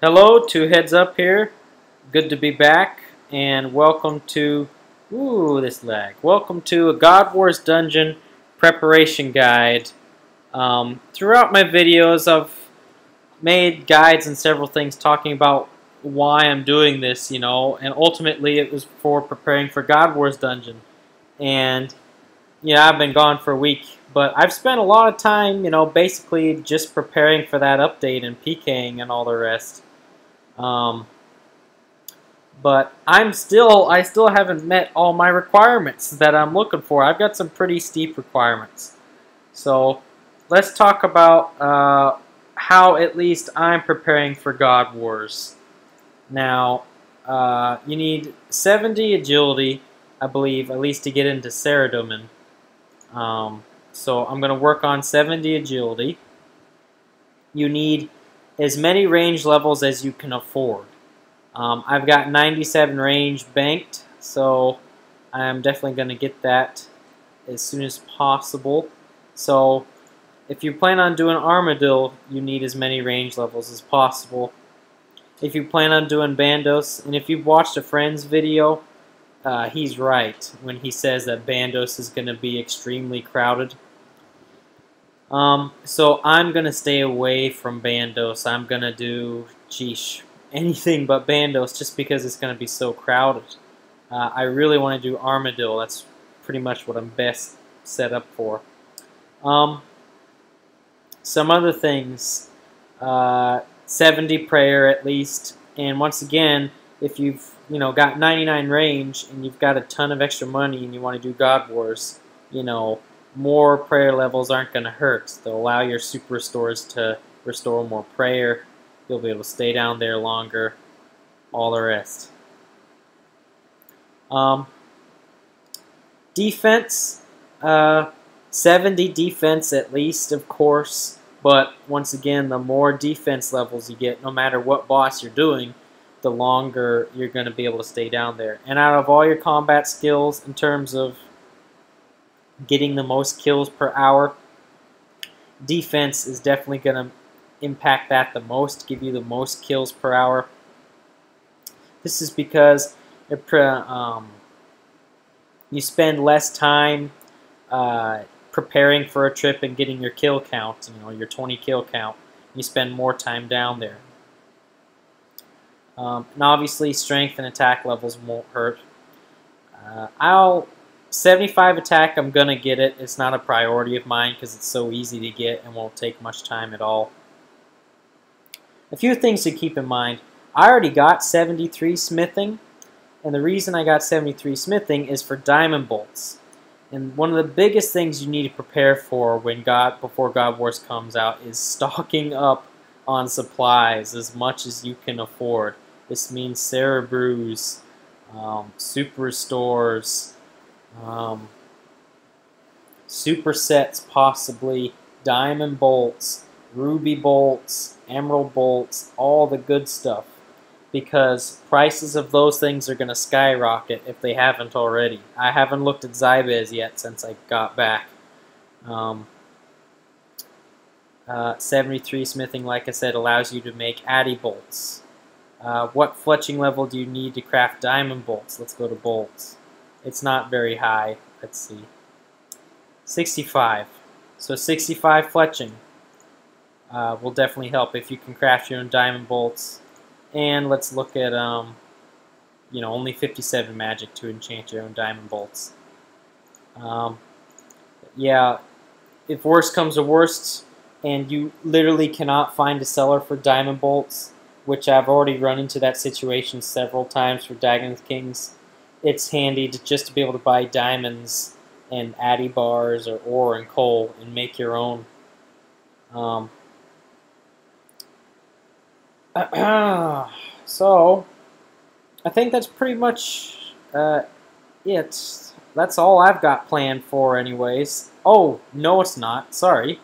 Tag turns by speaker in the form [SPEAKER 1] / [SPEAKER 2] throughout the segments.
[SPEAKER 1] Hello, two heads up here. Good to be back, and welcome to this lag. Welcome to a God Wars Dungeon preparation guide. Throughout my videos, I've made guides and several things talking about why I'm doing this, and ultimately it was for preparing for God Wars Dungeon. And yeah, I've been gone for a week, but I've spent a lot of time, basically just preparing for that update and PKing and all the rest. But I still haven't met all my requirements that I'm looking for. I've got some pretty steep requirements. So let's talk about how at least I'm preparing for God Wars. Now, you need 70 agility, I believe, at least to get into Saradomin. So I'm going to work on 70 agility. You need as many range levels as you can afford. I've got 97 range banked, so I'm definitely going to get that as soon as possible. So if you plan on doing Armadillo, you need as many range levels as possible. If you plan on doing Bandos, and if you've watched a friend's video, he's right when he says that Bandos is going to be extremely crowded. So I'm going to stay away from Bandos. I'm going to do, anything but Bandos just because it's going to be so crowded. I really want to do Armadillo. That's pretty much what I'm best set up for. Some other things. 70 prayer at least. And once again, if you've got 99 range and you've got a ton of extra money and you want to do God Wars, more prayer levels aren't going to hurt. They'll allow your super restores to restore more prayer. You'll be able to stay down there longer. All the rest. Defense. 70 defense at least, of course. But once again, the more defense levels you get, no matter what boss you're doing, the longer you're going to be able to stay down there. And out of all your combat skills, in terms of getting the most kills per hour, defense is definitely going to impact that the most, give you the most kills per hour. This is because you spend less time preparing for a trip and getting your kill count, your 20 kill count. You spend more time down there. And obviously strength and attack levels won't hurt. 75 attack, I'm going to get it. It's not a priority of mine because it's so easy to get and won't take much time at all. A few things to keep in mind. I already got 73 smithing, and the reason I got 73 smithing is for diamond bolts. And one of the biggest things you need to prepare for before God Wars comes out is stocking up on supplies as much as you can afford. This means Cerebrews, super restores, super sets possibly, diamond bolts, ruby bolts, emerald bolts, all the good stuff. Because prices of those things are going to skyrocket if they haven't already. I haven't looked at Zybez yet since I got back. 73 smithing, like I said, allows you to make addy bolts. What fletching level do you need to craft diamond bolts? Let's go to bolts. It's not very high. Let's see. 65. So 65 fletching will definitely help if you can craft your own diamond bolts. And let's look at, only 57 magic to enchant your own diamond bolts. Yeah, if worst comes to worst, and you literally cannot find a seller for diamond bolts, which I've already run into that situation several times for Dagon Kings, it's handy just to be able to buy diamonds and addy bars or ore and coal and make your own. So, I think that's pretty much it. That's all I've got planned for anyways. Oh, no it's not. Sorry.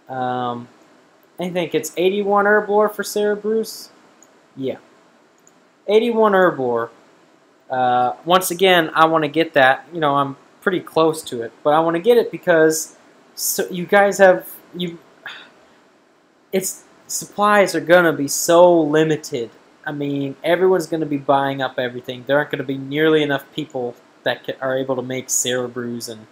[SPEAKER 1] I think it's 81 Herblore for Cerebrews. Yeah. 81 Herblore. Once again, I want to get that. I'm pretty close to it. But I want to get it because you guys have... It's supplies are going to be so limited. I mean, everyone's going to be buying up everything. There aren't going to be nearly enough people that are able to make Cerebrews and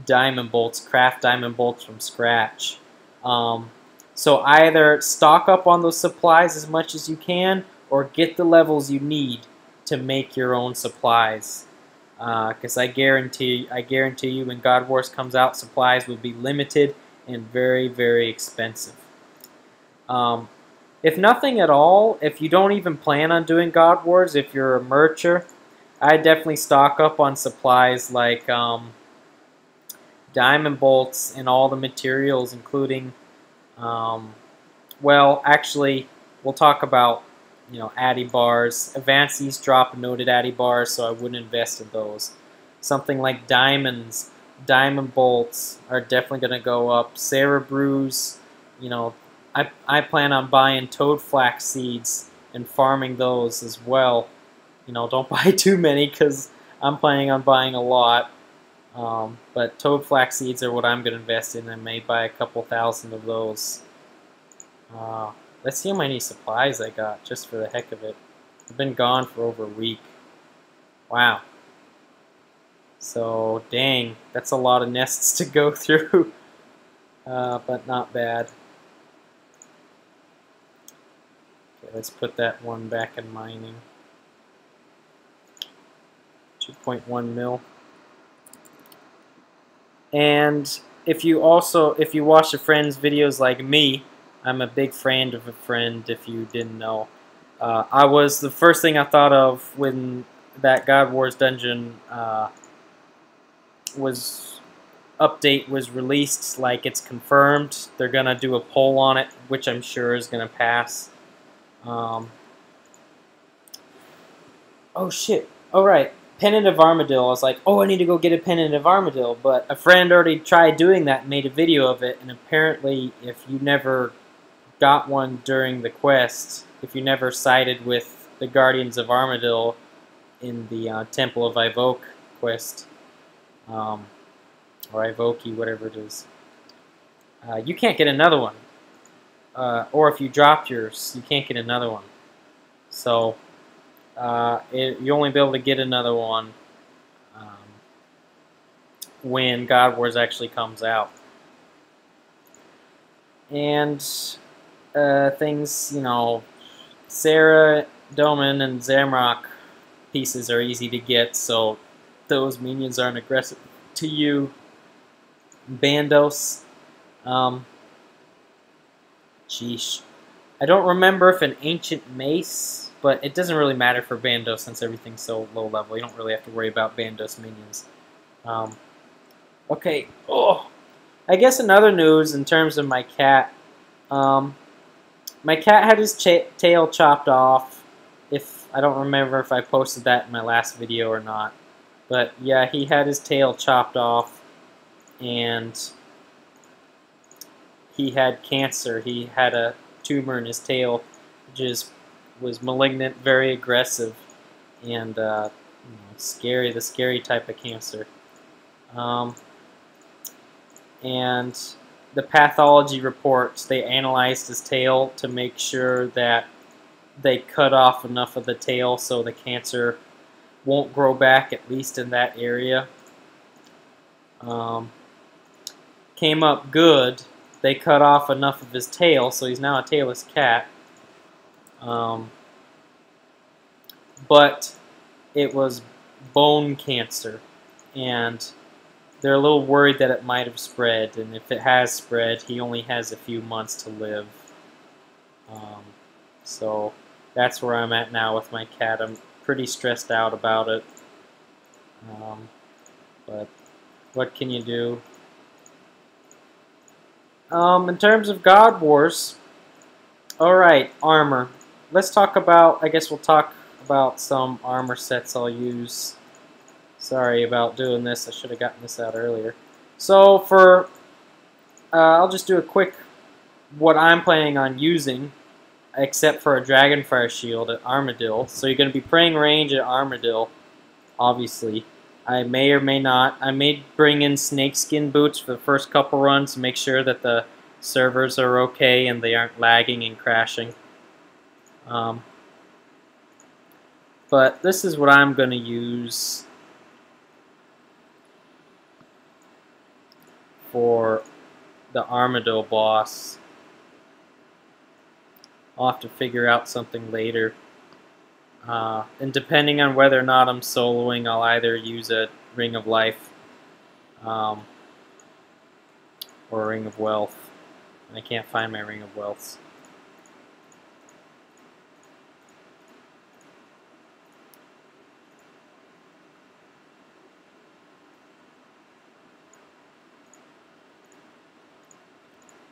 [SPEAKER 1] diamond bolts, craft diamond bolts from scratch. So either stock up on those supplies as much as you can, or get the levels you need to make your own supplies. Because I guarantee you, when God Wars comes out, supplies will be limited and very, very expensive. If nothing at all, if you don't even plan on doing God Wars, if you're a mercher, I definitely stock up on supplies like diamond bolts and all the materials, including, well, actually, we'll talk about, addy bars. Advances drop noted addy bars, so I wouldn't invest in those. Something like diamonds, diamond bolts are definitely going to go up. Cerebrews, I plan on buying toad flax seeds and farming those as well. Don't buy too many because I'm planning on buying a lot. But toad flax seeds are what I'm going to invest in. I may buy a couple thousand of those. Let's see how many supplies I got, just for the heck of it. I've been gone for over a week. Wow. So, dang, that's a lot of nests to go through. But not bad. Okay, let's put that one back in mining. 2.1 mil. And if you watch a friend's videos like me, I'm a big friend of a friend, if you didn't know. The first thing I thought of when that God Wars dungeon update was released, like it's confirmed. They're gonna do a poll on it, which I'm sure is gonna pass. Oh shit! All right. Pennant of Armadillo. I was like, oh, I need to go get a Pennant of Armadillo, but a friend already tried doing that and made a video of it, and apparently if you never got one during the quest, if you never sided with the Guardians of Armadillo in the Temple of Ivoke quest, or Ivoki, whatever it is, you can't get another one. Or if you drop yours, you can't get another one. So you only be able to get another one when God Wars actually comes out. And things, Sarah, Doman, and Zamrock pieces are easy to get, so those minions aren't aggressive to you. Bandos. Sheesh. I don't remember if an ancient mace, but it doesn't really matter for Bandos since everything's so low level. You don't really have to worry about Bandos minions. Okay. Oh, I guess another news in terms of my cat. My cat had his tail chopped off. I don't remember if I posted that in my last video or not. But yeah, he had his tail chopped off, and he had cancer. He had a tumor in his tail, which was malignant, very aggressive, and scary. The scary type of cancer. And the pathology reports, they analyzed his tail to make sure that they cut off enough of the tail so the cancer won't grow back, at least in that area. Came up good. They cut off enough of his tail, so he's now a tailless cat. But it was bone cancer, and they're a little worried that it might have spread, and if it has spread, he only has a few months to live. So that's where I'm at now with my cat. I'm pretty stressed out about it. But what can you do? In terms of God Wars, alright, armor. Let's talk about, I guess we'll talk about some armor sets I'll use. Sorry about doing this, I should have gotten this out earlier. So I'll just do a quick, what I'm planning on using, except for a Dragonfire Shield at Armadillo. So you're going to be praying range at Armadillo, obviously. I may or may not. I may bring in snakeskin boots for the first couple runs to make sure that the servers are okay and they aren't lagging and crashing. But this is what I'm going to use for the Armadillo boss. I'll have to figure out something later. And depending on whether or not I'm soloing, I'll either use a Ring of Life or a Ring of Wealth. And I can't find my Ring of Wealth.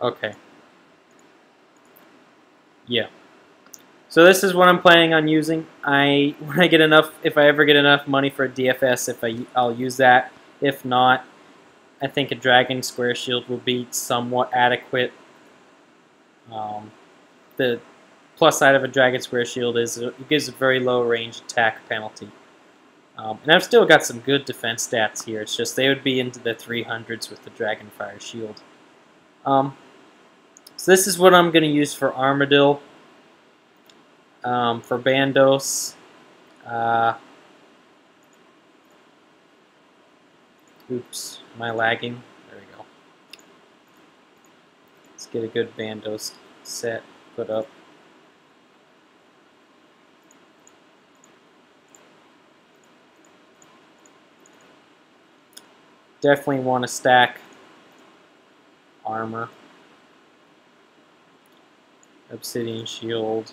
[SPEAKER 1] Okay. Yeah. So this is what I'm planning on using. When I get enough, if I ever get enough money for a DFS, I'll use that. If not, I think a Dragon Square Shield will be somewhat adequate. The plus side of a Dragon Square Shield is it gives a very low range attack penalty. And I've still got some good defense stats here. It's just they would be into the 300s with the Dragonfire Shield. So this is what I'm going to use for Armadillo. For Bandos, oops, am I lagging? There we go. Let's get a good Bandos set put up. Definitely want to stack armor. Obsidian Shield.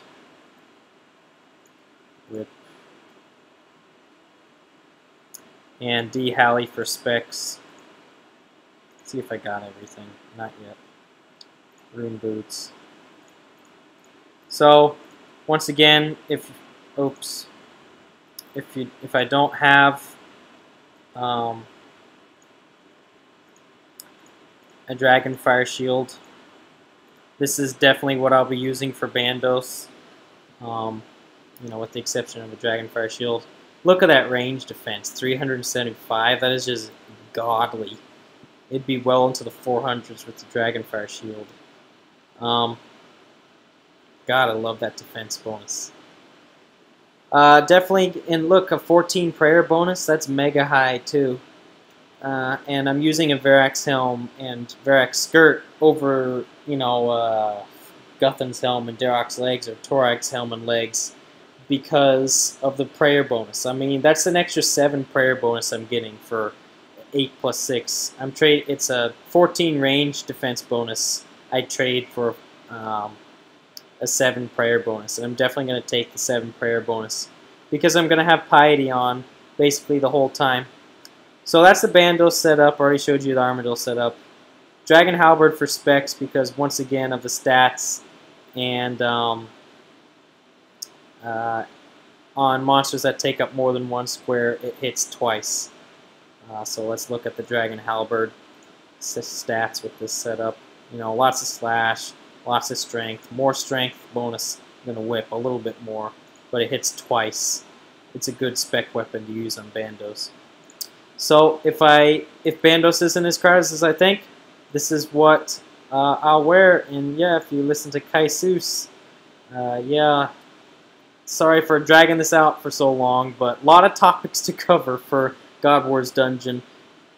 [SPEAKER 1] Whip. And D. Halley for specs. Let's see if I got everything. Not yet. Rune Boots. So, once again, if I don't have a Dragonfire Shield, this is definitely what I'll be using for Bandos. You know, with the exception of the Dragonfire Shield. Look at that range defense, 375. That is just godly. It'd be well into the 400s with the Dragonfire Shield. God, I love that defense bonus. Definitely, and look, a 14 prayer bonus. That's mega high too. And I'm using a Verax helm and Verax skirt over, you know, Guthan's helm and Darok's legs, or Torak's helm and legs, because of the prayer bonus. I mean, that's an extra 7 prayer bonus I'm getting for 8 plus 6. It's a 14 range defense bonus. I trade for a 7 prayer bonus, and I'm definitely going to take the 7 prayer bonus because I'm going to have Piety on basically the whole time. So that's the Bandos setup. I already showed you the Armadillo setup. Dragon Halberd for specs because, once again, of the stats, and on monsters that take up more than 1 square, it hits twice. So let's look at the Dragon Halberd stats with this setup. You know, lots of slash, lots of strength, more strength bonus than a whip, a little bit more, but it hits twice. It's a good spec weapon to use on Bandos. So if Bandos isn't as crowded as I think, this is what I'll wear. And yeah, if you listen to Kaisus, yeah, sorry for dragging this out for so long, but a lot of topics to cover for God Wars Dungeon,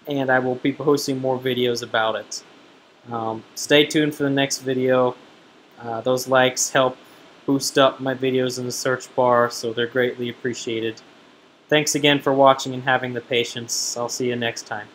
[SPEAKER 1] and I will be posting more videos about it. Stay tuned for the next video. Those likes help boost up my videos in the search bar, so they're greatly appreciated. Thanks again for watching and having the patience. I'll see you next time.